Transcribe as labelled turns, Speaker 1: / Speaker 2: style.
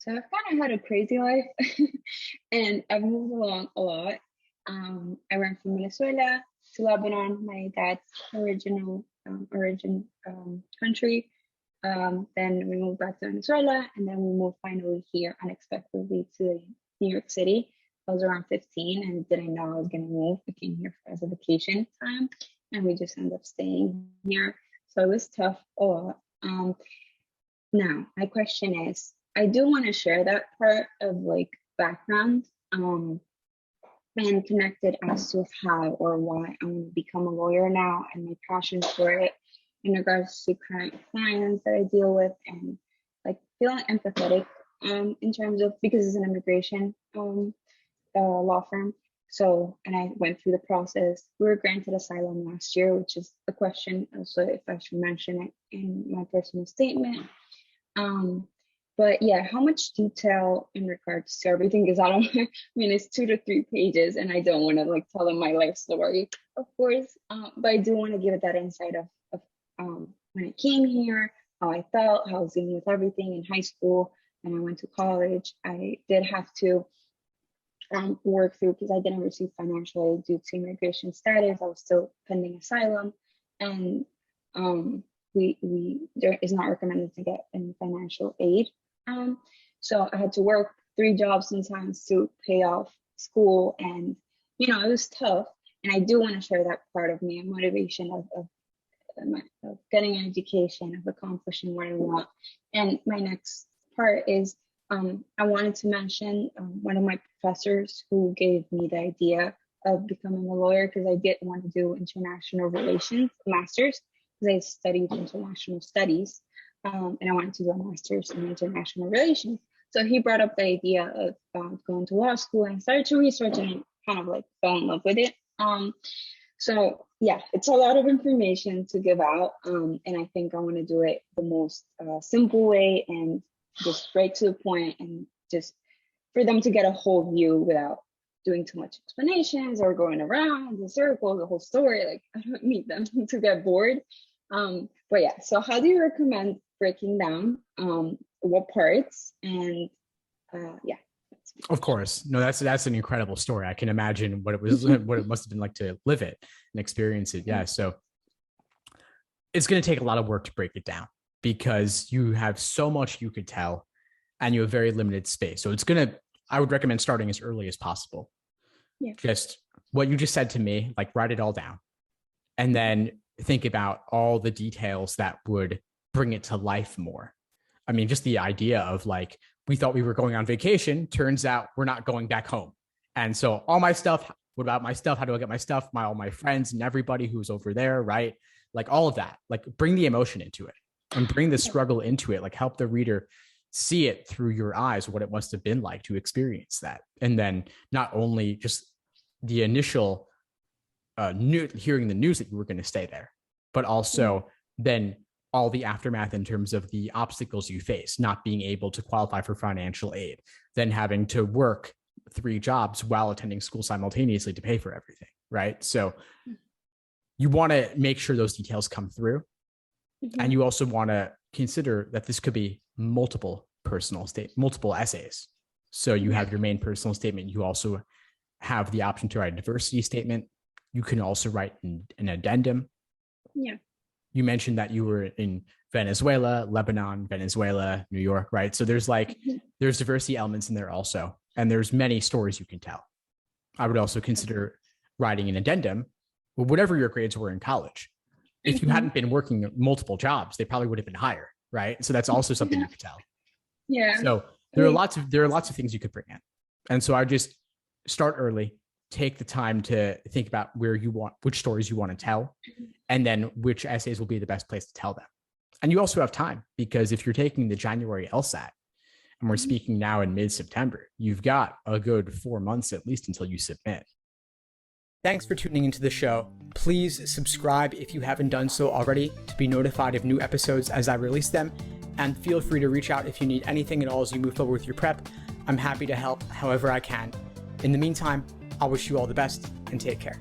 Speaker 1: So I've kind of had a crazy life and I've moved along a lot. I went from Venezuela to Lebanon, my dad's original origin country. Then we moved back to Venezuela, and then we moved finally here unexpectedly to New York City. I was around 15 and didn't know I was going to move. I came here as a vacation time, and we just ended up staying here. So it was tough a lot. Now, my question is, I do want to share that part of like background and connected as to how or why I want to become a lawyer now and my passion for it in regards to current clients that I deal with and like feeling empathetic in terms of because it's an immigration law firm. So, and I went through the process. We were granted asylum last year, which is a question. So if I should mention it in my personal statement. But yeah, how much detail in regards to everything? Because I don't, I mean, it's 2 to 3 pages and I don't want to like tell them my life story, of course. But I do want to give it that insight of when I came here, how I felt, how I was dealing with everything in high school, and I went to college. I did have to work through because I didn't receive financial aid due to immigration status. I was still pending asylum, and there is not recommended to get any financial aid. So I had to work 3 jobs sometimes to pay off school, and it was tough. And I do want to share that part of me, a motivation of getting an education, of accomplishing what I want. And my next part is I wanted to mention one of my professors who gave me the idea of becoming a lawyer because I did want to do international relations, master's, because I studied international studies. And I wanted to do a master's in international relations. So he brought up the idea of going to law school, and I started to research and kind of like fell in love with it. So yeah, it's a lot of information to give out. And I think I want to do it the most simple way and just straight to the point and just for them to get a whole view without doing too much explanations or going around in circles, the whole story. Like I don't need them to get bored. But yeah, so how do you recommend breaking down what parts and yeah.
Speaker 2: Of course. No, that's an incredible story. I can imagine what it was, what it must have been like to live it and experience it. Yeah. So it's going to take a lot of work to break it down because you have so much you could tell and you have very limited space. So I would recommend starting as early as possible.
Speaker 1: Yeah.
Speaker 2: Just what you just said to me, like write it all down and then think about all the details that would bring it to life more. I mean, just the idea of like, we thought we were going on vacation. Turns out we're not going back home. And so all my stuff, what about my stuff? How do I get my stuff? All my friends and everybody who's over there, right? Like all of that, like bring the emotion into it and bring the struggle into it. Like help the reader see it through your eyes, what it must have been like to experience that. And then not only just the initial hearing the news that you were going to stay there, but also then all the aftermath in terms of the obstacles you face, not being able to qualify for financial aid, then having to work 3 jobs while attending school simultaneously to pay for everything, right? So you want to make sure those details come through. Mm-hmm. And you also want to consider that this could be multiple essays. So you have your main personal statement. You also have the option to write a diversity statement. You can also write an addendum.
Speaker 1: Yeah.
Speaker 2: You mentioned that you were in Venezuela, Lebanon, Venezuela, New York, right? So there's there's diversity elements in there also. And there's many stories you can tell. I would also consider writing an addendum, whatever your grades were in college. If you hadn't been working multiple jobs, they probably would have been higher, right? So that's also something you could tell.
Speaker 1: Yeah.
Speaker 2: So there are lots of things you could bring in. And so I just start early, take the time to think about which stories you want to tell, and then which essays will be the best place to tell them. And you also have time because if you're taking the January LSAT, and we're speaking now in mid-September, you've got a good 4 months at least until you submit. Thanks for tuning into the show. Please subscribe if you haven't done so already to be notified of new episodes as I release them. And feel free to reach out if you need anything at all as you move forward with your prep. I'm happy to help however I can. In the meantime, I wish you all the best and take care.